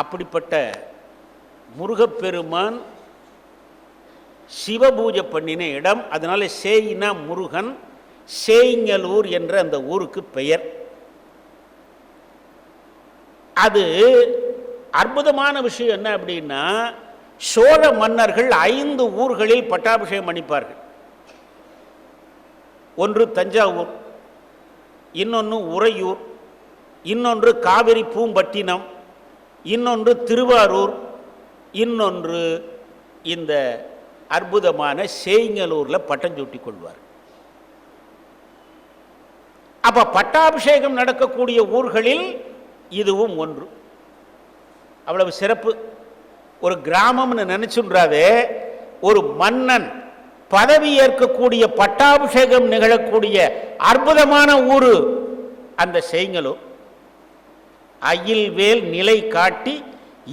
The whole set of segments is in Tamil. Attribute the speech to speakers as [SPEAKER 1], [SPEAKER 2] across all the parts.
[SPEAKER 1] அப்படிப்பட்ட முருகப்பெருமான் சிவபூஜை பண்ணின இடம். அதனால சேயினா முருகன், சேய்ங்கலூர் என்ற அந்த ஊருக்கு பெயர். அது அற்புதமான விஷயம் என்ன அப்படின்னா, சோழ மன்னர்கள் 5 ஊர்களில் பட்டாபிஷேகம் பண்ணிப்பார்கள். ஒன்று தஞ்சாவூர், இன்னொன்று உறையூர், இன்னொன்று காவிரி பூம்பட்டினம், இன்னொன்று திருவாரூர், இன்னொன்று இந்த அற்புதமான சேய்ங்கலூரில் பட்டம் சூட்டிக் கொள்வார். அப்ப பட்டாபிஷேகம் நடக்கக்கூடிய ஊர்களில் இதுவும் ஒன்று. அவ்வளவு சிறப்பு. ஒரு கிராமம்னு நினைச்சுன்றாவே, ஒரு மன்னன் பதவி ஏற்கக்கூடிய பட்டாபிஷேகம் நிகழக்கூடிய அற்புதமான ஊரு அந்த சேய்ங்கலூர். அயில்வேல் நிலை காட்டி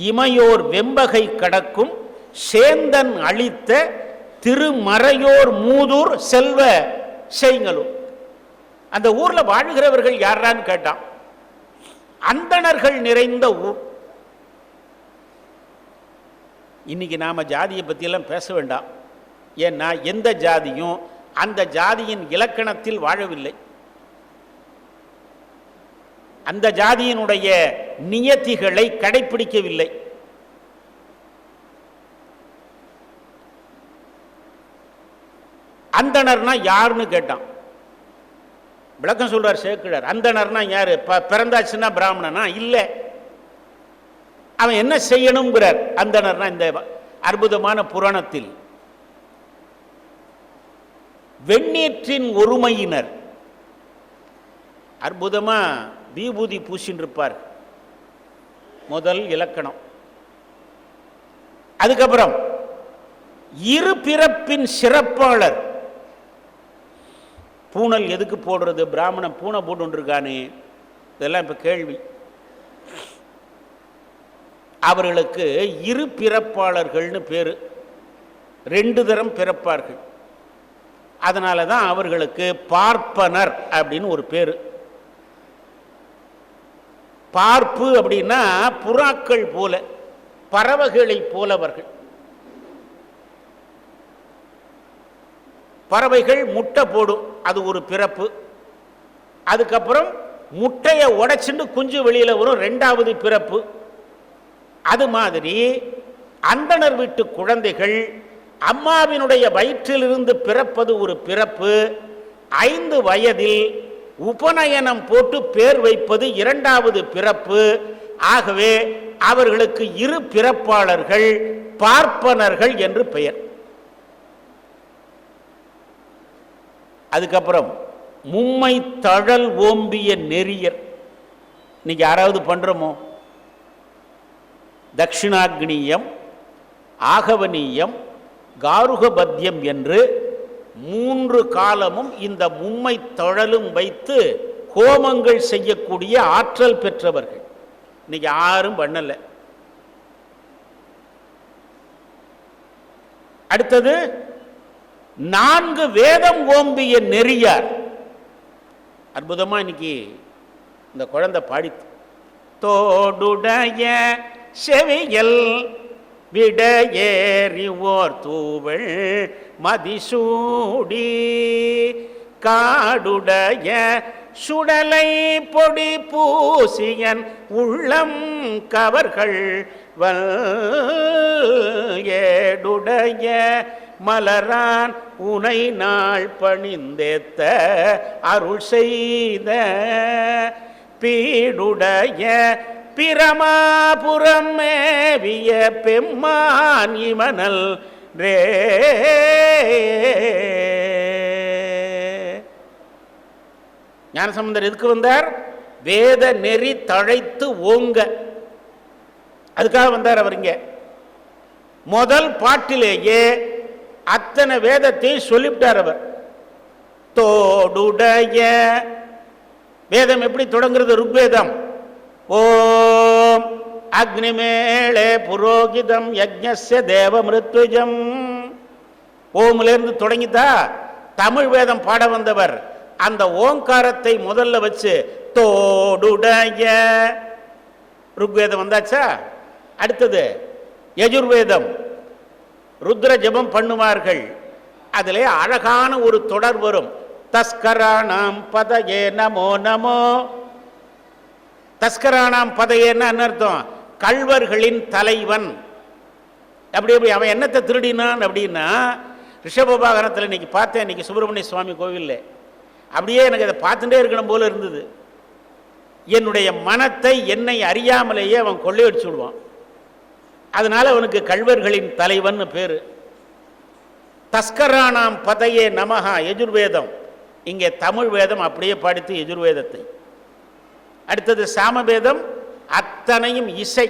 [SPEAKER 1] இமையோர் வெம்பகை கடக்கும் சேந்தன் அளித்த திருமறையோர் மூதூர் செல்வ சேய்ங்கலூர். அந்த ஊர்ல வாழ்கிறவர்கள் யாரான்னு கேட்டான். அந்தணர்கள் நிறைந்த ஊர். இன்னைக்கு நாம ஜாதியை பற்றியெல்லாம் பேச வேண்டாம். ஏன்னா எந்த ஜாதியும் அந்த ஜாதியின் இலக்கணத்தில் வாழவில்லை. அந்த ஜாதியினுடைய நியதிகளை கடைபிடிக்கவில்லை. அந்தணர்னா யாருன்னு கேட்டான். விளக்கம் சொல்றார் சேக்கிழார். அந்தணர்னா யாரு? பிறந்தாச்சுன்னா பிராமணனா? இல்லை. அவன் என்ன செய்யணுங்கிறார். அந்தணர்னா இந்த அற்புதமான புராணத்தில் வெண்ணீற்றின் ஒருமையினர். அற்புதமா விபூதி பூசின்னு இருப்பார். முதல் இலக்கணம். அதுக்கப்புறம் இரு பிறப்பின் சிறப்பாளர். பூணல் எதுக்கு போடுறது? பிராமணன் பூனை போட்டு இருக்கானே, இதெல்லாம் இப்ப கேள்வி. அவர்களுக்கு இரு பிறப்பாளர்கள்னு பேரு. 2 தரம் பிறப்பார்கள். அதனால தான் அவர்களுக்கு பார்ப்பனர் அப்படின்னு ஒரு பேரு. பார்ப்பு அப்படின்னா புறாக்கள் போல, பறவைகளை போலவர்கள். பறவைகள் முட்டை போடும், அது ஒரு பிறப்பு. அதுக்கப்புறம் முட்டையை உடைச்சுட்டு குஞ்சு வெளியில வரும், 2வது பிறப்பு. அது மாதிரி அந்தணர் வீட்டு குழந்தைகள் அம்மாவினுடைய வயிற்றிலிருந்து பிறப்பது ஒரு பிறப்பு. 5 வயதில் உபநயனம் போட்டு பேர் வைப்பது 2வது பிறப்பு. ஆகவே அவர்களுக்கு இரு பிறப்பாளர்கள், பார்ப்பனர்கள் என்று பெயர். அதுக்கப்புறம் மும்மை தழல் ஓம்பிய நெறியர். இன்னைக்கு யாராவது பண்றோமோ? தட்சிணாக்னியம், ஆகவனீயம், காருகபத்தியம் என்று 3 காலமும் இந்த மும்மை தழலும் வைத்து ஹோமங்கள் செய்யக்கூடிய ஆற்றல் பெற்றவர்கள். இன்னைக்கு யாரும் பண்ணல. அடுத்தது 4 வேதம் ஓம்பிய நெறியார். அற்புதமா இன்னைக்கு இந்த குழந்தை பாடித்து. தோடுடைய செவியல் விட ஏறிவோர் தூவள் மதிசூடி காடுடைய சுடலை பொடி பூசியன் உள்ளம் கவர்கள் வல் ஏடுடைய மலரான் உனை நாள் பணிந்தேத்த அருள் செய்த பீடுடைய பிரமாபுரம் மேவிய பெம்மான் இமனல் ரே. ஞானசம்பந்தர் எதுக்கு வந்தார்? வேத நெறி தழைத்து ஓங்க, அதுக்காக வந்தார் அவர். இங்க முதல் பாட்டிலேயே அத்தனை வேதத்தை சொல்லிவிட்டார் அவர். தோடுடைய வேதம் எப்படி தொடங்குறது? ருக்வேதம். ஓம் அக்னிமேளே புரோகிதம் யஜ்ஞஸ்ய தேவ மிருத்விஜம். ஓம்லேருந்து தொடங்கித்தா தமிழ் வேதம் பாட வந்தவர். அந்த ஓங்காரத்தை முதல்ல வச்சு தோடுடைய ருக்வேதம் வந்தாச்சா? அடுத்தது யஜுர்வேதம், ருத்ர ஜபம் பண்ணுவார்கள். அதிலே அழகான ஒரு தொடர் வரும், தஸ்கராணாம் பதயே நமோ நமோ. தஸ்கராணாம் பதயேன்னு அர்த்தம், கள்வர்களின் தலைவன். அப்படி அவன் என்னத்தை திருடினான் அப்படின்னா, ரிஷபவாகனத்தில் இன்னைக்கு பார்த்தேன், இன்னைக்கு சுப்பிரமணிய சுவாமி கோவிலில். அப்படியே எனக்கு அதை பார்த்துட்டே இருக்கணும் போல இருந்தது. என்னுடைய மனத்தை என்னை அறியாமலேயே அவன் கொள்ளையடிச்சு விடுவான். அதனால அவனுக்கு கள்வர்களின் தலைவன் பேரு. தஸ்கராணாம் பதையே நமஹா யஜுர்வேதம். இங்கே தமிழ் வேதம் அப்படியே படித்து யஜுர்வேதத்தை. அடுத்தது சாமவேதம், அத்தனையும் இசை.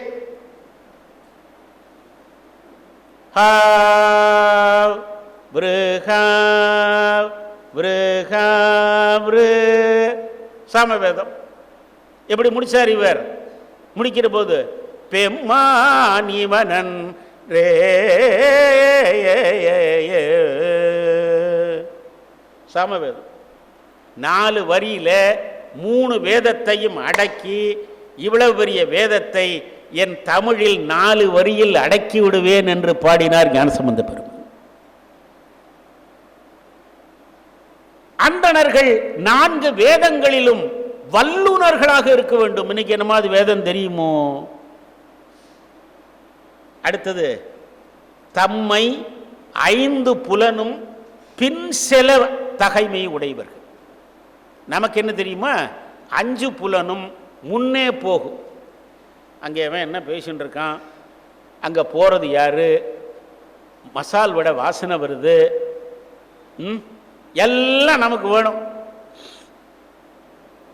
[SPEAKER 1] சாமவேதம் எப்படி முடிச்சார் இவர்? முடிக்கிற போது பெம்மானிவனன் ரே சாமவேதம் 4 வரியில 3 வேதத்தையும் அடக்கி, இவ்வளவு பெரிய வேதத்தை என் தமிழில் 4 வரியில் அடக்கி விடுவேன் என்று பாடினார் ஞானசம்பந்த பெருமான். அந்தணர்கள் 4 வேதங்களிலும் வல்லுநர்களாக இருக்க வேண்டும். இன்னைக்கு என்னமாவது வேதம் தெரியுமோ? அடுத்தது தம்மை 5 புலனும் பின் செல தகைமை உடையவர்கள். நமக்கு என்ன தெரியுமா? 5 புலனும் முன்னே போகும். அங்கே அவன் என்ன பேசிட்டு இருக்கான், அங்கே போகிறது யாரு, மசால் வடை வாசனை வருது, எல்லாம் நமக்கு வேணும்.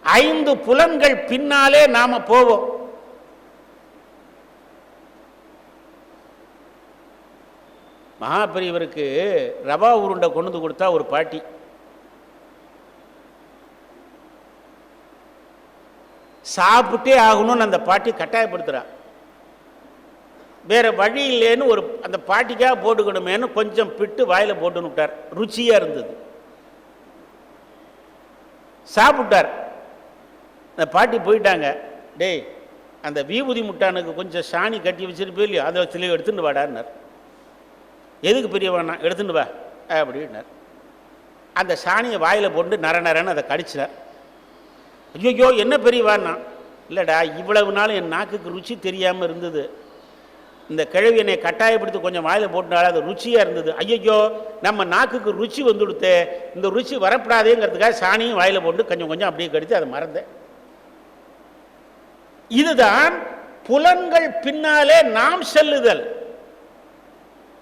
[SPEAKER 1] 5 புலன்கள் பின்னாலே நாம போவோம். மகாபெரியவருக்கு ரவா உருண்டை கொண்டு கொடுத்தா ஒரு பாட்டி, சாப்பிட்டே ஆகணும்னு அந்த பாட்டி கட்டாயப்படுத்துறா. வேற வழி இல்லைன்னு ஒரு அந்த பாட்டிக்காக போட்டுக்கணுமேனு கொஞ்சம் பிட்டு வாயில போட்டுன்னு விட்டார். ருச்சியா இருந்தது, சாப்பிட்டார். அந்த பாட்டி போயிட்டாங்க. டேய், அந்த விபூதி முட்டானுக்கு கொஞ்சம் சாணி கட்டி வச்சிருப்பே இல்லையோ, அதை சிலையை எடுத்துட்டு வாடான்னார். எதுக்கு பெரியவானா? எடுத்துட்டு வா அப்படின்னார். அந்த சாணியை வாயில போட்டு நர நரன்னு அதை கடிச்சினார். ஐயோ என்ன பெரியவான்னா? இல்லைடா, இவ்வளவு நாள் என் நாக்குக்கு ருச்சி தெரியாமல் இருந்தது, இந்த கிழவி என்னை கட்டாயப்படுத்தி கொஞ்சம் வாயில போட்டுனால அது ருச்சியாக இருந்தது. ஐயோ நம்ம நாக்குக்கு ருச்சி வந்துடுத்து, இந்த ருச்சி வரப்படாதேங்கிறதுக்காக சாணியும் வாயில போட்டு கொஞ்சம் கொஞ்சம் அப்படியே கடித்து அதை மறந்தேன். இதுதான் புலன்கள் பின்னாலே நாம் செல்லுதல்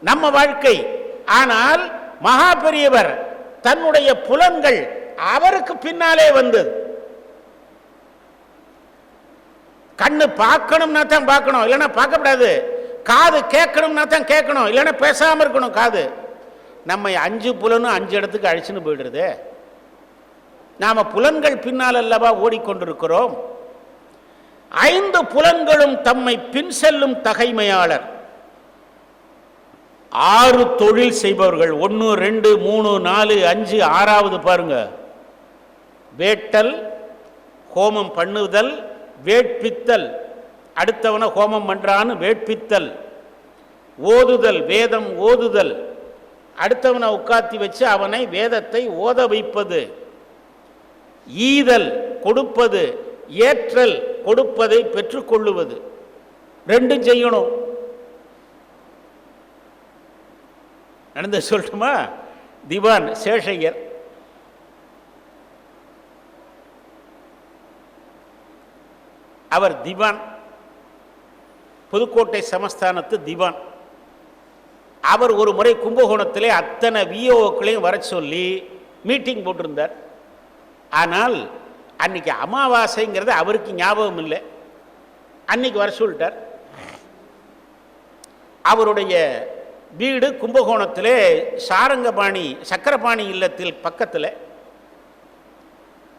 [SPEAKER 1] நம்ம வாழ்க்கை. ஆனால் மகா பெரியவர் தன்னுடைய புலன்கள் அவருக்கு பின்னாலே வந்தது. கண்ணு பார்க்கணும்னா தான் பார்க்கணும், இல்லைன்னா பார்க்கப்படாது. காது கேட்கணும்னா தான் கேட்கணும், இல்லைன்னா பேசாம இருக்கணும். காது நம்ம 5 புலனும் 5 இடத்துக்கு அழிச்சுன்னு போயிடுறது. நாம புலன்கள் பின்னால் அல்லவா ஓடிக்கொண்டிருக்கிறோம். 5 புலன்களும் தம்மை பின் செல்லும் தகைமையாளர். 6 தொழில் செய்பவர்கள். 1 2 3 4 5 6வது பாருங்க. வேட்டல், ஹோமம் பண்ணுதல், வேட்பித்தல், அடுத்தவன ஹோமம் பண்றான்னு வேட்பித்தல், ஓதுதல், வேதம் ஓதுதல், அடுத்தவனை உட்காத்தி வச்சு அவனை வேதத்தை ஓத வைப்பது, ஈதல் கொடுப்பது, ஏற்றல் கொடுப்பதை பெற்றுக்கொள்ளுவது. 2 செய்யணும். நடந்த சொல்லட்டுமா? திவான் சேஷையர் அவர் திவான், புதுக்கோட்டை சமஸ்தானத்து திவான். அவர் ஒரு முறை கும்பகோணத்திலே அத்தனை விஓக்களையும் வர சொல்லி மீட்டிங் போட்டிருந்தார். ஆனால் அன்னைக்கு அமாவாசைங்கிறது அவருக்கு ஞாபகம் இல்லை. அன்னைக்கு வர சொல்லிட்டார். அவருடைய வீடு கும்பகோணத்திலே சாரங்கபாணி சக்கரபாணி இல்லத்தில் பக்கத்தில்.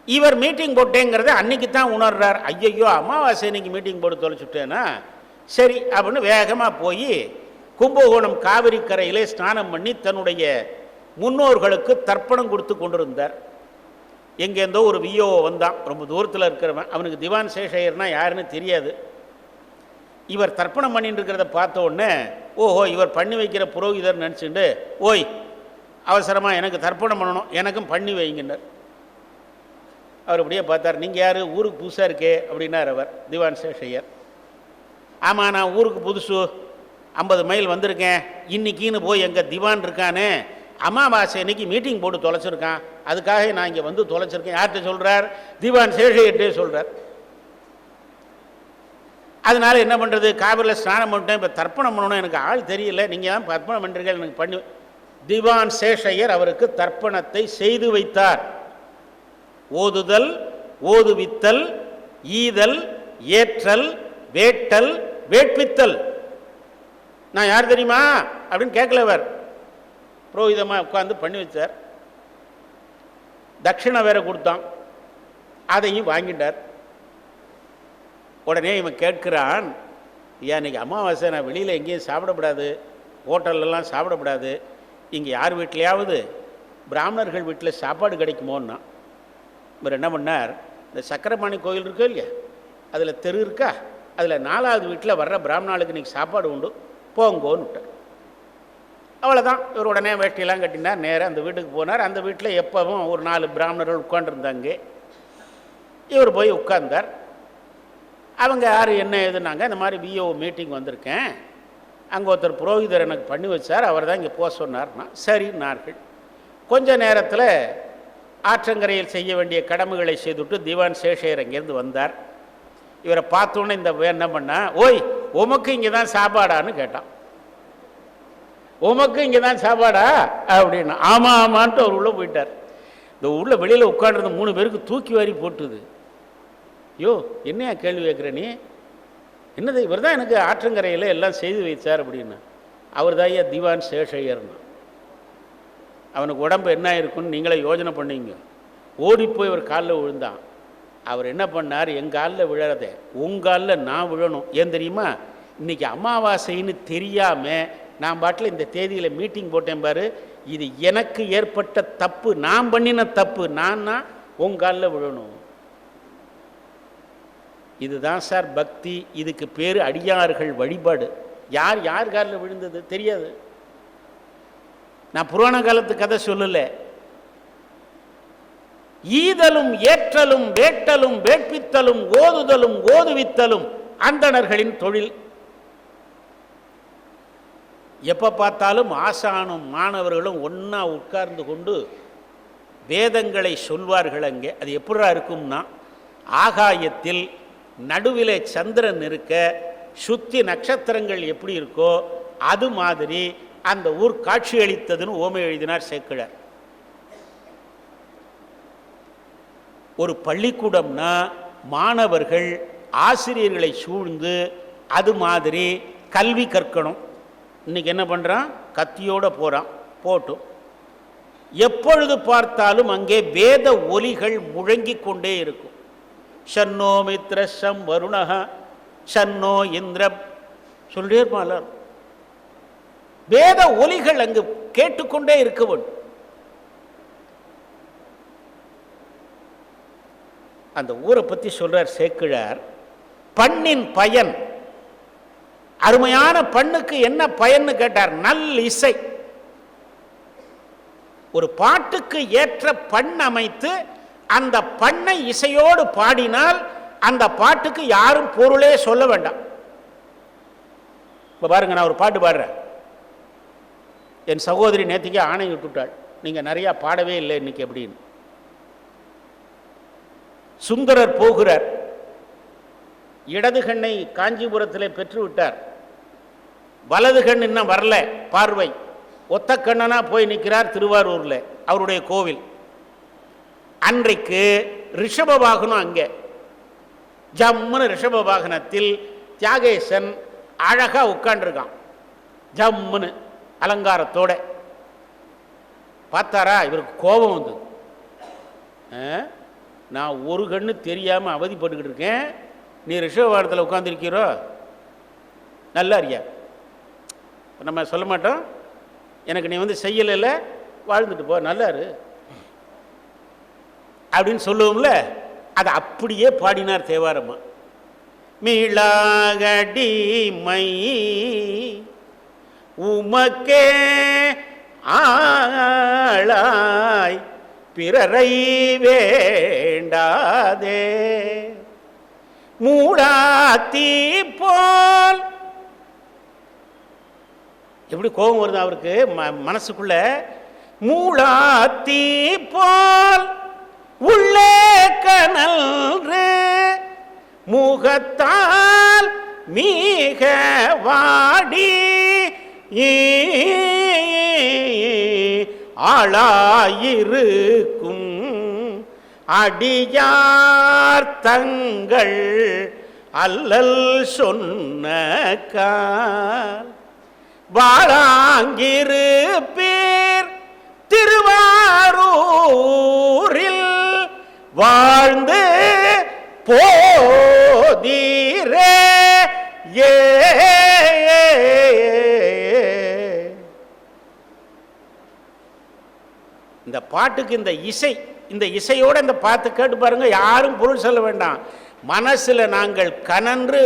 [SPEAKER 1] இவர் மீட்டிங் போட்டேங்கிறத அன்னைக்கு தான் உணர்றார். ஐயோ அமாவாசை இன்னைக்கு மீட்டிங் போட்டு தொலைச்சுட்டேன்னா சரி அப்படின்னு வேகமாக போய் கும்பகோணம் காவிரி கரையிலே ஸ்நானம் பண்ணி தன்னுடைய முன்னோர்களுக்கு தர்ப்பணம் கொடுத்து கொண்டிருந்தார். எங்கேருந்தோ ஒரு விஓ வந்தான், ரொம்ப தூரத்தில் இருக்கிறவன். அவனுக்கு திவான் சேஷையர்னா யாருன்னு தெரியாது. இவர் தர்ப்பணம் பண்ணிட்டு இருக்கிறத பார்த்த உடனே ஓஹோ இவர் பண்ணி வைக்கிற புரோகிதர் நினச்சிட்டு ஓய் அவசரமாக எனக்கு தர்ப்பணம் பண்ணணும், எனக்கும் பண்ணி வைங்கன்னார். அவர் அப்படியே பார்த்தார். நீங்கள் யார், ஊருக்கு புதுசாக இருக்கே அப்படின்னார் அவர், திவான் சேஷையர். ஆமாம் நான் ஊருக்கு புதுசு, 50 மைல் வந்திருக்கேன், இன்னைக்கின்னு போய் எங்கள் திவான் இருக்கானே அமாவாசை இன்னைக்கு மீட்டிங் போட்டு தொலைச்சிருக்கான், அதுக்காக நான் இங்கே வந்து தொலைச்சிருக்கேன். யார்கிட்ட சொல்கிறார்? திவான் சேஷையர்கிட்டே சொல்கிறார். அதனால் என்ன பண்ணுறது, காவிரியில் ஸ்நானம் பண்ணிட்டேன், இப்போ தர்ப்பணம் பண்ணணும், எனக்கு ஆள் தெரியல, நீங்கள் தான் தர்ப்பணம் பண்ணுறீங்க, எனக்கு பண்ணி. திவான் சேஷையர் அவருக்கு தர்ப்பணத்தை செய்து வைத்தார். ஓதுதல், ஓதுவித்தல், ஈதல், ஏற்றல், வேட்டல், வேட்பித்தல். நான் யார் தெரியுமா அப்படின்னு கேட்கலவர், புரோகிதமாக உட்கார்ந்து பண்ணி வச்சார். தட்சிணை வேற கொடுத்தான், அதையும் வாங்கிட்டார். உடனே இவன் கேட்கிறான், ஐயா இன்னைக்கு அமாவாசை, நான் வெளியில் எங்கேயும் சாப்பிடக்கூடாது, ஹோட்டல்லாம் சாப்பிடக்கூடாது, இங்கே யார் வீட்லையாவது பிராமணர்கள் வீட்டில் சாப்பாடு கிடைக்குமோன்னா. இவர் என்ன பண்ணார், இந்த சக்கரபாணி கோயில் இருக்கோ இல்லையா, அதில் தெரு இருக்கா, அதில் 4வது வீட்டில் வர்ற பிராமணாளுக்கு இன்றைக்கி சாப்பாடு உண்டு, போங்கோன்னு விட்டார். அவ்வளோதான். இவர் உடனே வேட்டியெல்லாம் கட்டினார், நேராக அந்த வீட்டுக்கு போனார். அந்த வீட்டில் எப்பவும் ஒரு 4 பிராமணர்கள் உட்காண்டிருந்தாங்க. இவர் போய் உட்கார்ந்தார். அவங்க யார் என்ன ஏதுனாங்க, இந்த மாதிரி விஓ மீட்டிங் வந்திருக்கேன், அங்கே ஒருத்தர் புரோகிதர் எனக்கு பண்ணி வச்சார், அவர் தான் இங்கே போக சொன்னார்னா. சரின்னார்கள். கொஞ்ச நேரத்தில் ஆற்றங்கரையில் செய்ய வேண்டிய கடமைகளை செய்துவிட்டு திவான் சேஷையர் அங்கேருந்து வந்தார். இவரை பார்த்தோன்னே இந்த என்ன பண்ணா, ஓய் உமக்கு இங்கே தான் சாப்பாடான்னு கேட்டான். உமக்கு இங்கே தான் சாப்பாடா அப்படின்னா. ஆமாம் ஆமான்ட்டு அவர் உள்ளே போயிட்டார். இந்த உள்ள வெளியில் உட்காண்டிருந்த 3 பேருக்கு தூக்கி வாரி போட்டுது. ஐயோ என்னையா கேள்வி கேட்குற நீ, என்னது, இவர் தான் எனக்கு ஆற்றங்கரையில் எல்லாம் செய்து வைத்தார் அப்படின்னா. அவர் தான் ஐயா திவான் சேஷையர்னா. அவனுக்கு உடம்பு என்ன இருக்குன்னு நீங்களே யோஜனை பண்ணீங்க. ஓடிப்போய் இவர் காலில் விழுந்தான். அவர் என்ன பண்ணார், என் காலில் விழறதே உங்காலில் நான் விழணும். ஏன் தெரியுமா, இன்றைக்கி அமாவாசைன்னு தெரியாமல் நான் பாட்டில் இந்த தேதியில் மீட்டிங் போட்டேன் பாரு, இது எனக்கு ஏற்பட்ட தப்பு, நான் பண்ணின தப்பு, நான் உங்காலில் விழணும். இதுதான் சார் பக்தி. இதுக்கு பேர் அடியார்கள் வழிபாடு. யார் யார் காலில் விழுந்தது தெரியாது. நான் புராண காலத்து கதை சொல்லலை. ஈதலும் ஏற்றலும் வேட்டலும் வேட்பித்தலும் ஓதுதலும் ஓதுவித்தலும் அந்தணர்களின் தொழில். எப்போ பார்த்தாலும் ஆசானும் மாணவர்களும் ஒன்றா உட்கார்ந்து கொண்டு வேதங்களை சொல்வார்கள். அங்கே அது எப்படா இருக்கும்னா, ஆகாயத்தில் நடுவிலே சந்திரன் இருக்க, சுத்தி நட்சத்திரங்கள் எப்படி இருக்கோ அது மாதிரி அந்த ஊர் காட்சி அளித்ததுன்னு ஓமை எழுதினார் சேக்கிழார். ஒரு பள்ளிக்கூடம்னா மாணவர்கள் ஆசிரியர்களை சூழ்ந்து அது மாதிரி கல்வி கற்கணும். இன்னைக்கு என்ன பண்ணுறான், கத்தியோடு போகிறான், போட்டும். எப்பொழுது பார்த்தாலும் அங்கே வேத ஒலிகள் முழங்கிக் கொண்டே இருக்கும். ஷன்னோ மித்ரஷம் வருணஹ ஷன்னோ இந்திர சொல்லிட்டே இருப்பான். வேத ஒலிகள் அங்கு கேட்டுக்கொண்டே இருக்க வேண்டும். அந்த ஊரை பற்றி சொல்றார் சேக்கிழார். பண்ணின் பயன், அருமையான பண்ணுக்கு என்ன பயன்னு கேட்டார். நல் இசை. ஒரு பாட்டுக்கு ஏற்ற பண் அமைத்து அந்த பண்ணை இசையோடு பாடினால் அந்த பாட்டுக்கு யாரும் பொருளே சொல்ல வேண்டாம். இப்போ பாருங்க, நான் ஒரு பாட்டு பாடுறேன். என் சகோதரி நேத்திக்கு ஆணை விட்டுட்டாள், நீங்கள் நிறையா பாடவே இல்லை இன்னைக்கு அப்படின்னு. சுந்தரர் போகிறார், இடது கண்ணை காஞ்சிபுரத்தில் பெற்று விட்டார், வலது கண் இன்னும் வரல, பார்வை ஒத்த கண்ணனா போய் நிற்கிறார் திருவாரூரில் அவருடைய கோவில். அன்றைக்கு ரிஷப வாகனம், அங்கே ஜம்முன்னு ரிஷப வாகனத்தில் தியாகேசன் அழகா உட்காண்டிருக்கான், ஜம்முன்னு அலங்காரத்தோட. பார்த்தாரா, இவருக்கு கோபம் வந்து, நான் ஒரு கண்ணு தெரியாமல் அவதிப்பட்டுக்கிட்டு இருக்கேன், நீ ரிஷப வாகனத்தில் உட்காந்துருக்கிறோ, நல்லா இருக்கியா? நம்ம சொல்ல மாட்டோம், எனக்கு நீ வந்து செய்யலைல்ல, வாழ்ந்துட்டு போ, நல்லா இரு அப்படின்னு சொல்லுவோம்ல. அதை அப்படியே பாடினார் தேவாரம்மா. மிளாகடிமை உமக்கே ஆளாய் பிறரை வேண்டாதே மூடாத்தீ போல். எப்படி கோபம் வருது அவருக்கு மனசுக்குள்ள? மூடாத்தீ போல் உள்ளே கனல்று முகத்தால் மீக வாடி ஆளாயிருக்கும் அடியார் தங்கள் அல்லல் சொன்ன வாழாங்கிருப்பீர் திருவாரூரில் வாழ்ந்து போதீரே. இந்த பாட்டுக்கு இந்த இசையோட இந்த பாட்டு கேட்டு பாருங்க. யாரும் பொருள் சொல்ல வேண்டாம். மனசுல நாங்கள் கனன்று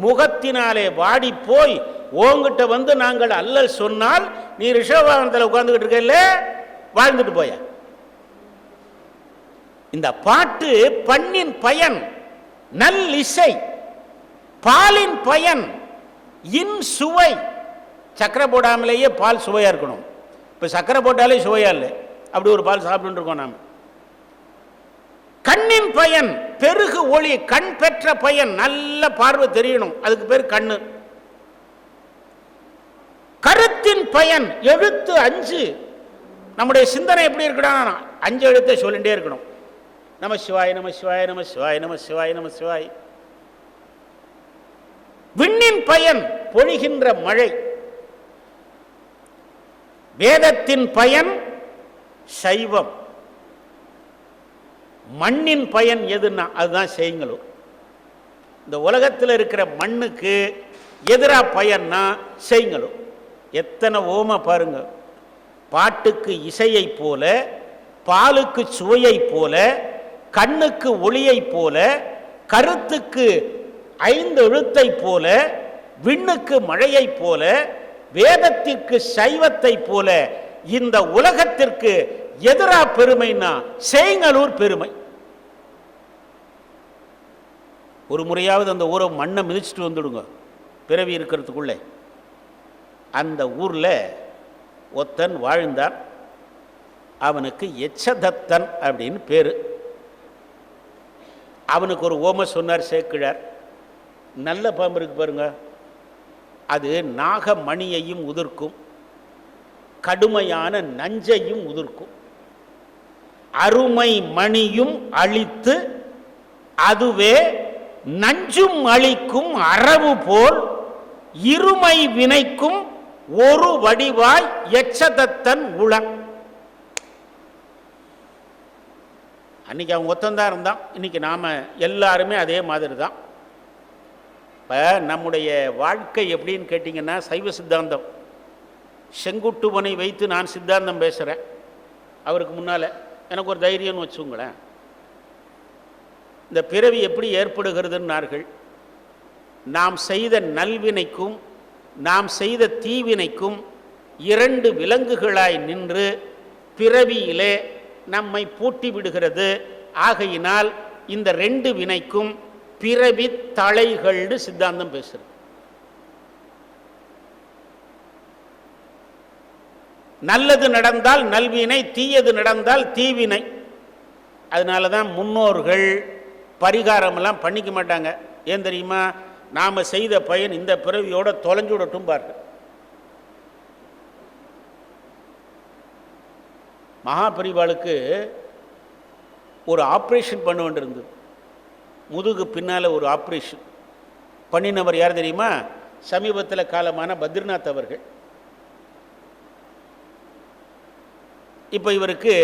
[SPEAKER 1] முகத்தினாலே வாடி போய் ஓங்கிட்ட வந்து நாங்கள் அல்லல் சொன்னால் நீ ரிஷபவாகனத்தில் உட்கார்ந்துகிட்டு இருக்கல, வாழ்ந்துட்டு போய. இந்த பாட்டு பண்ணின் பயன் நல் இசை, பாலின் பயன் இன் சுவை. சக்கரை போடாமலேயே பால் சுவையா இருக்கணும். இப்ப சக்கரை போட்டாலே சுவையா இல்லை, அப்படி ஒரு பால் சாப்பிட்டு இருக்கோம் நாம். கண்ணின் பயன் பெருகு ஒளி, கண் பெற்ற பயன் நல்ல பார்வை தெரியணும், அதுக்கு பேர் கண்ணு. கருத்தின் பயன் எழுத்து 5. நம்முடைய சிந்தனை எப்படி இருக்கணும்? 5 எழுத்தை சொல்லிட்டே இருக்கணும். நம சிவாய நம சிவாய நம சிவாய நம சிவாய நம சிவாய். விண்ணின் பயன் பொழிகின்ற மழை. வேதத்தின் பயன் சைவம். மண்ணின் பயன் எதுன்னா அதுதான் செய்யுங்களோ. இந்த உலகத்தில் இருக்கிற மண்ணுக்கு எதிரா பயன்னா செய்யுங்களோ. எத்தனை ஓம பாருங்க. பாட்டுக்கு இசையை போல, பாலுக்கு சுவையை போல, கண்ணுக்கு ஒளியை போல, கருத்துக்கு 5 எழுத்தை போல, விண்ணுக்கு மழையை போல, வேதத்திற்கு சைவத்தை போல, இந்த உலகத்திற்கு எதிரா பெருமைனா செய்ங்கலூர் பெருமை. ஒரு முறையாவது அந்த ஊரை மண்ணை மிதிச்சுட்டு வந்துடுங்க பிறவி இருக்கிறதுக்குள்ளே. அந்த ஊர்ல ஒத்தன் வாழ்ந்தான். அவனுக்கு எச்சதத்தன் அப்படின்னு பேரு. அவனுக்கு ஒரு ஓம சொன்னார் சேக்கிழார். நல்ல பாம்பு இருக்கு பாருங்க, அது நாகமணியையும் உதிர்க்கும், கடுமையான நஞ்சையும் உதிர்க்கும். அருமை மணியும் அழித்து அதுவே நஞ்சும் அழிக்கும் அரவு போல் இருமை வினைக்கும் ஒரு வடிவாய் எச்சதத்தன் உளன். அன்னைக்கு அவன் ஒத்தந்தான் இருந்தான். இன்னைக்கு நாம எல்லாருமே அதே மாதிரி தான். இப்போ நம்முடைய வாழ்க்கை எப்படின்னு கேட்டிங்கன்னா சைவ சித்தாந்தம். செங்குட்டுவனை வைத்து நான் சித்தாந்தம் பேசுகிறேன். அவருக்கு முன்னால் எனக்கு ஒரு தைரியம்னு வச்சுங்களேன். இந்த பிறவி எப்படி ஏற்படுகிறதுன்னார்கள். நாம் செய்த நல்வினைக்கும் நாம் செய்த தீவினைக்கும் 2 விலங்குகளாய் நின்று பிறவியிலே நம்மை பூட்டி விடுகிறது. ஆகையினால் இந்த 2 வினைக்கும் பிறவி தலைகள்னு சித்தாந்தம் பேசுகிறது. நல்லது நடந்தால் நல்வினை, தீயது நடந்தால் தீவினை. அதனால தான் முன்னோர்கள் பரிகாரமெல்லாம் பண்ணிக்க மாட்டாங்க. ஏன் தெரியுமா? நாம் செய்த பயன் இந்த பிறவியோட தொலைஞ்சு விடட்டும் பார்கள். மகாபரிவாளுக்கு ஒரு ஆப்ரேஷன் பண்ண வேண்டியிருந்தது. முதுகு பின்னால் ஒரு ஆப்ரேஷன் பண்ணினவர் யார் தெரியுமா? சமீபத்தில் காலமான பத்ரிநாத் அவர்கள். இப்போ இவருக்கு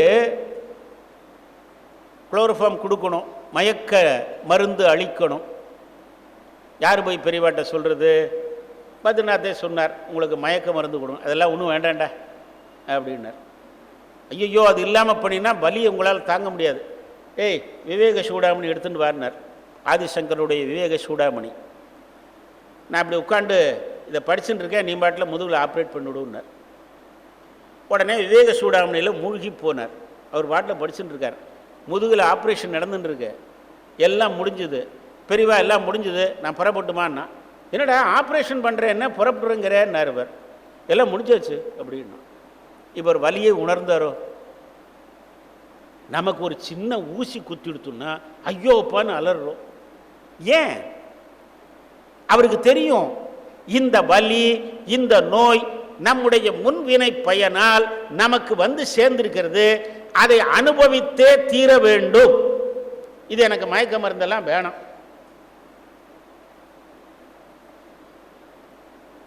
[SPEAKER 1] குளோரோஃபார்ம் கொடுக்கணும், மயக்க மருந்து அளிக்கணும். யார் போய் பெரியவாட்ட சொல்கிறது? பத்ரிநாத்தே சொன்னார், உங்களுக்கு மயக்க மருந்து கொடுங்க. அதெல்லாம் ஒன்றும் வேண்டாண்டா அப்படின்னார். ஐயோ, அது இல்லாமல் பண்ணினா வலி உங்களால் தாங்க முடியாது. விவேக சூடாமணி எடுத்துன்னு வாரினார். ஆதிசங்கருடைய விவேக சூடாமணி நான் இப்படி உட்காந்து இதை படிச்சுட்டு இருக்கேன், நீ பாட்டில் முதுகில் ஆப்ரேட் பண்ணிவிடுன்னார். உடனே விவேக சூடாமணியில் மூழ்கி போனார். அவர் பாட்டில் படிச்சுட்டு இருக்கார், முதுகில் ஆப்ரேஷன் நடந்துட்டு இருக்கு, எல்லாம் முடிஞ்சுது, பெரியவா எல்லாம் முடிஞ்சுது, நான் புறப்பட்டுமான்னா. என்னடா ஆப்ரேஷன் பண்ணுறேன், என்ன புறப்படுறேங்கிறேன்னார். இவர் எல்லாம் முடிஞ்சாச்சு அப்படின்னா. இவர் வலியை உணர்ந்தாரோ? நமக்கு ஒரு சின்ன ஊசி குத்திடுத்துன்னா ஐயோப்பான்னு அலறோம். ஏன்? அவருக்கு தெரியும் இந்த வலி, இந்த நோய் நம்முடைய முன்வினை பயனால் நமக்கு வந்து சேர்ந்திருக்கிறது, அதை அனுபவித்தே தீர வேண்டும். இது எனக்கு மயக்க மருந்தெல்லாம் வேணாம்.